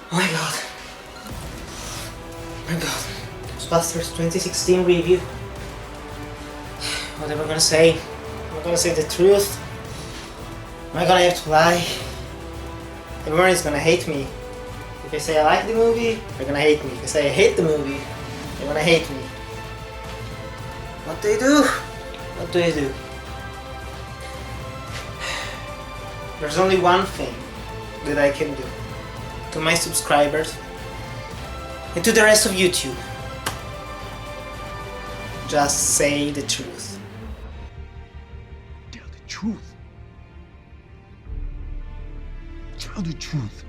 Oh my god. Oh my god. Ghostbusters 2016 review. What am I gonna say? Am I gonna say the truth? Am I gonna have to lie? Everyone is gonna hate me. If I say I like the movie, they're gonna hate me. If I say I hate the movie, they're gonna hate me. What do I do? What do I do? There's only one thing that I can do. To my subscribers and to the rest of YouTube. Just say the truth. Tell the truth. Tell the truth.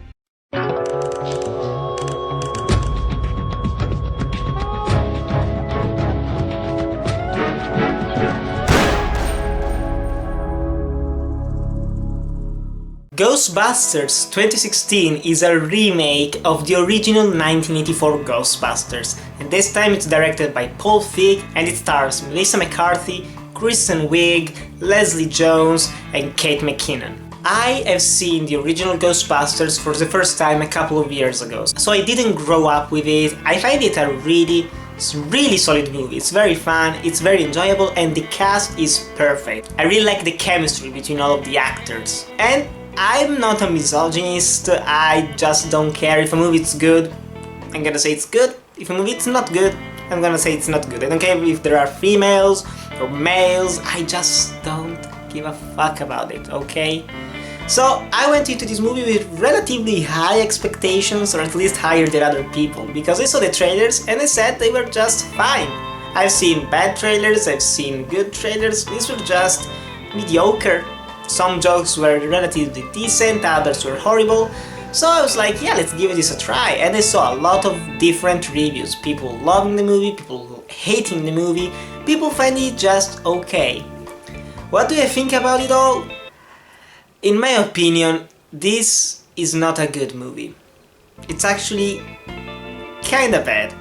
Ghostbusters 2016 is a remake of the original 1984 Ghostbusters, and this time it's directed by Paul Feig and it stars Melissa McCarthy, Kristen Wiig, Leslie Jones and Kate McKinnon. I have seen the original Ghostbusters for the first time a couple of years ago, so I didn't grow up with it. I find it a really solid movie. It's very fun, it's very enjoyable and the cast is perfect. I really like the chemistry between all of the actors. And I'm not a misogynist, I just don't care if a movie is good, I'm gonna say it's good. If a movie is not good, I'm gonna say it's not good. I don't care if there are females or males, I just don't give a fuck about it, okay? So I went into this movie with relatively high expectations, or at least higher than other people, because I saw the trailers and I said they were just fine. I've seen bad trailers, I've seen good trailers, these were just mediocre. Some jokes were relatively decent, others were horrible, so I was like, yeah, let's give this a try, and I saw a lot of different reviews, people loving the movie, people hating the movie, people finding it just okay. What do I think about it all? In my opinion, this is not a good movie. It's actually kinda bad.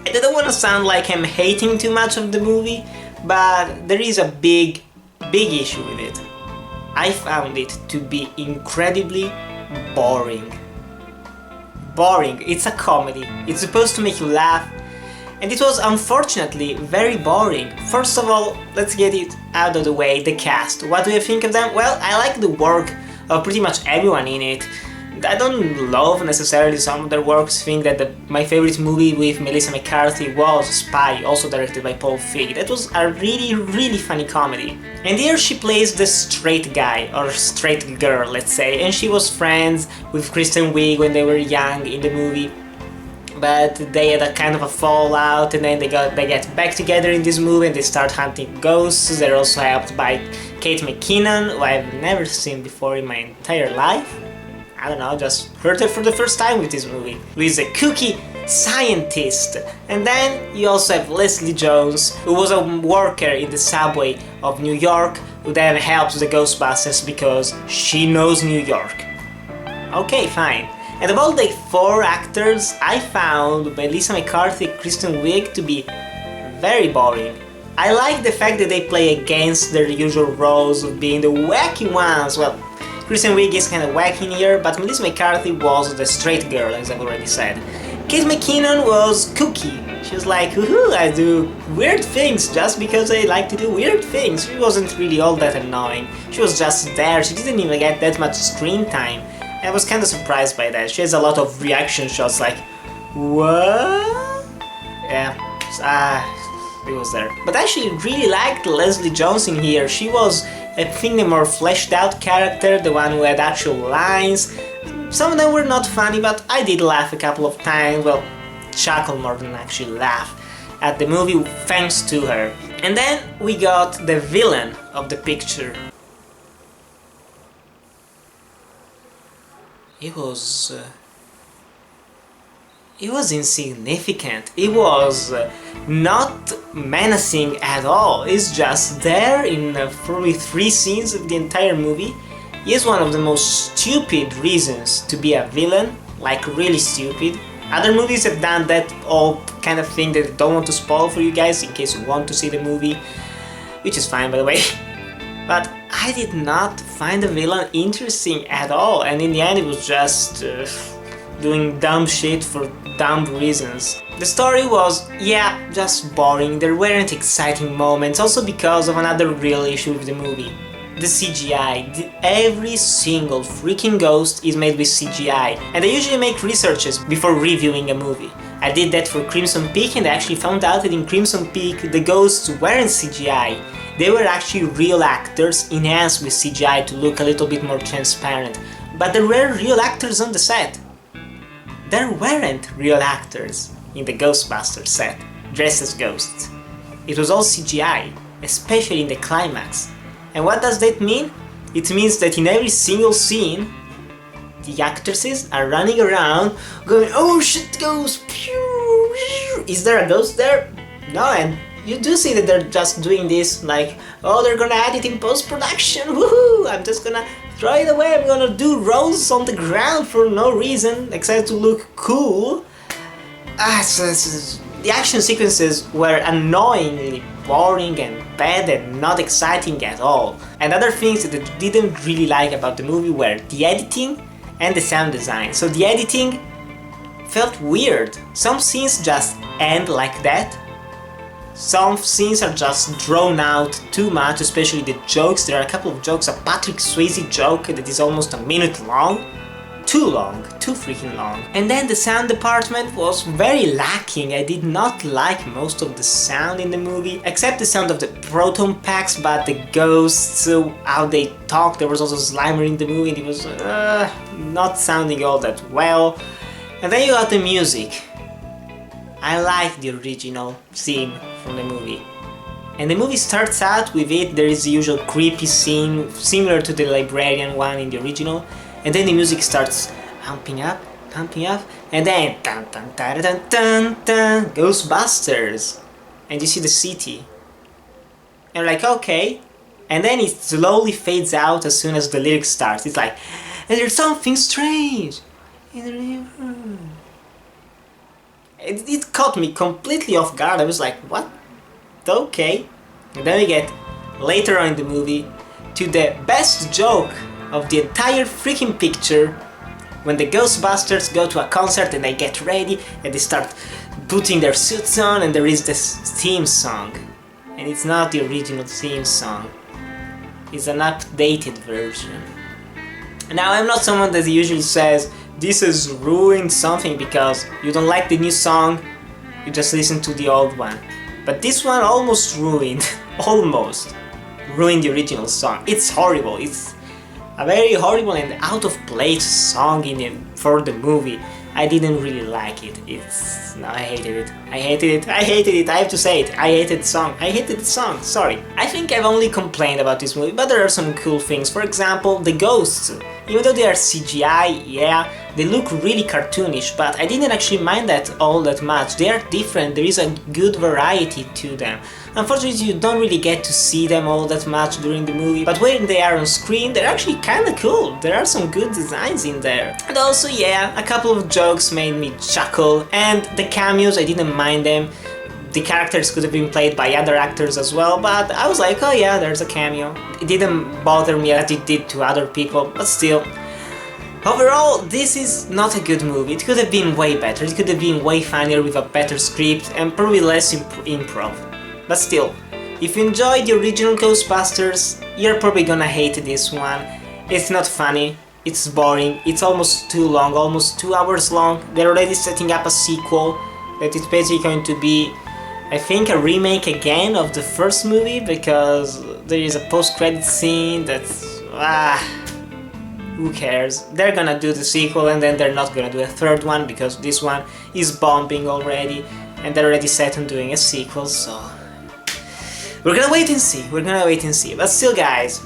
I don't want to sound like I'm hating too much of the movie, but there is a big issue with it. I found it to be incredibly boring. Boring, it's a comedy, it's supposed to make you laugh, and it was unfortunately very boring. First of all, let's get it out of the way, the cast. What do you think of them? Well, I like the work of pretty much everyone in it. I don't love necessarily some of their works. I think that my favorite movie with Melissa McCarthy was Spy, also directed by Paul Feig. That was a really funny comedy. And here she plays the straight guy, or straight girl, let's say, and she was friends with Kristen Wiig when they were young in the movie. But they had a kind of a fallout, and then they get back together in this movie and they start hunting ghosts. They're also helped by Kate McKinnon, who I've never seen before in my entire life. I don't know, just heard her for the first time with this movie, who is a kooky scientist. And then you also have Leslie Jones, who was a worker in the subway of New York, who then helps the Ghostbusters because she knows New York. Okay, fine. And of all the four actors, I found Melissa McCarthy and Kristen Wiig to be very boring. I like the fact that they play against their usual roles of being the wacky ones. Well, Kristen Wiig is kinda wacky here, but Melissa McCarthy was the straight girl, as I've already said. Kate McKinnon was kooky. She was like, woohoo, I do weird things just because I like to do weird things. She wasn't really all that annoying. She was just there, she didn't even get that much screen time. I was kinda surprised by that. She has a lot of reaction shots like, what? Yeah, it was there. But I actually really liked Leslie Jones in here. She was, I think, the more fleshed out character, the one who had actual lines. Some of them were not funny, but I did laugh a couple of times, well, chuckle more than actually laugh at the movie thanks to her. And then we got the villain of the picture. It was insignificant. It was not menacing at all. It's just there in probably 3 scenes of the entire movie. He is one of the most stupid reasons to be a villain, like really stupid. Other movies have done that all kind of thing that I don't want to spoil for you guys in case you want to see the movie, which is fine by the way. But I did not find the villain interesting at all, and in the end it was just doing dumb shit for dumb reasons. The story was, yeah, just boring, there weren't exciting moments, also because of another real issue with the movie. The CGI. Every single freaking ghost is made with CGI, and I usually make researches before reviewing a movie. I did that for Crimson Peak, and I actually found out that in Crimson Peak the ghosts weren't CGI. They were actually real actors enhanced with CGI to look a little bit more transparent. But there were real actors on the set. There weren't real actors in the Ghostbusters set, dressed as ghosts. It was all CGI, especially in the climax. And what does that mean? It means that in every single scene, the actresses are running around going, oh shit, ghost! Is there a ghost there? No, and you do see that they're just doing this like, oh, they're gonna add it in post-production, woohoo! I'm just gonna throw it away, I'm gonna do rolls on the ground for no reason except to look cool. The action sequences were annoyingly boring and bad and not exciting at all. And other things that I didn't really like about the movie were the editing and the sound design. So the editing felt weird. Some scenes just end like that. Some scenes are just drawn out too much, especially the jokes. There are a couple of jokes, a Patrick Swayze joke that is almost a minute long. Too long, too freaking long. And then the sound department was very lacking. I did not like most of the sound in the movie, except the sound of the proton packs, but the ghosts, how they talk. There was also Slimer in the movie and it was not sounding all that well. And then you got the music. I like the original theme from the movie. And the movie starts out with it, there is the usual creepy scene, similar to the librarian one in the original. And then the music starts pumping up, and then dun dun dun dun dun dun, Ghostbusters, and you see the city. And you're like, okay, and then it slowly fades out as soon as the lyrics starts. It's like, and there's something strange in the river. It caught me completely off guard. I was like, what? Okay. And then we get later on in the movie to the best joke of the entire freaking picture, when the Ghostbusters go to a concert and they get ready and they start putting their suits on and there is this theme song. And it's not the original theme song. It's an updated version. Now I'm not someone that usually says this has ruined something because you don't like the new song, you just listen to the old one. But this one almost ruined, almost ruined the original song. It's horrible. It's a very horrible and out of place song for the movie. I didn't really like it. I hated it. I have to say it. I hated the song, sorry. I think I've only complained about this movie, but there are some cool things. For example, the ghosts. Even though they are CGI, yeah, they look really cartoonish, but I didn't actually mind that all that much. They are different, there is a good variety to them. Unfortunately, you don't really get to see them all that much during the movie, but when they are on screen, they're actually kinda cool. There are some good designs in there. And also, yeah, a couple of jokes made me chuckle, and the cameos, I didn't mind them. The characters could have been played by other actors as well, but I was like, oh yeah, there's a cameo. It didn't bother me as it did to other people, but still. Overall, this is not a good movie. It could have been way better. It could have been way funnier with a better script and probably less improv. But still, if you enjoyed the original Ghostbusters, you're probably gonna hate this one. It's not funny, it's boring, it's almost too long, almost 2 hours long. They're already setting up a sequel that is basically going to be, I think, a remake again of the first movie, because there is a post-credit scene that's... who cares? They're gonna do the sequel and then they're not gonna do a third one because this one is bombing already and they're already set on doing a sequel, so... We're gonna wait and see, but still guys,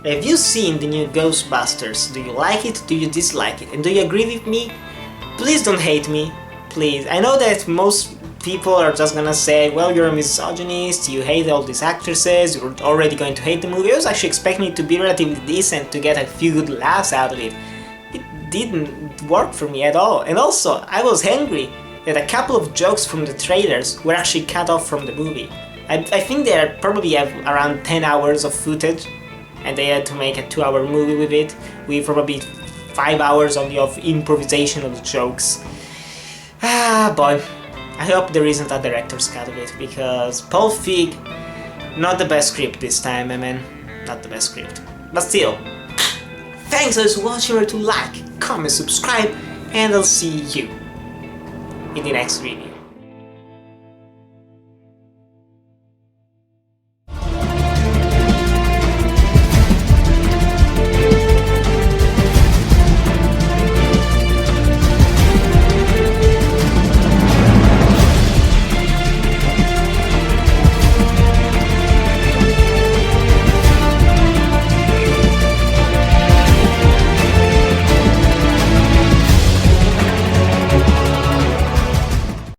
have you seen the new Ghostbusters? Do you like it? Do you dislike it? And do you agree with me? Please don't hate me, please. I know that most people are just gonna say, well, you're a misogynist, you hate all these actresses, you're already going to hate the movie. I was actually expecting it to be relatively decent, to get a few good laughs out of it. It didn't work for me at all. And also, I was angry that a couple of jokes from the trailers were actually cut off from the movie. I think they probably have around 10 hours of footage, and they had to make a 2-hour movie with it, with probably 5 hours only of improvisation of the jokes. Ah, boy. I hope there isn't a director's cut of it, because Paul Feig, not the best script this time, I mean, not the best script. But still, thanks for watching, remember to like, comment, subscribe, and I'll see you in the next video.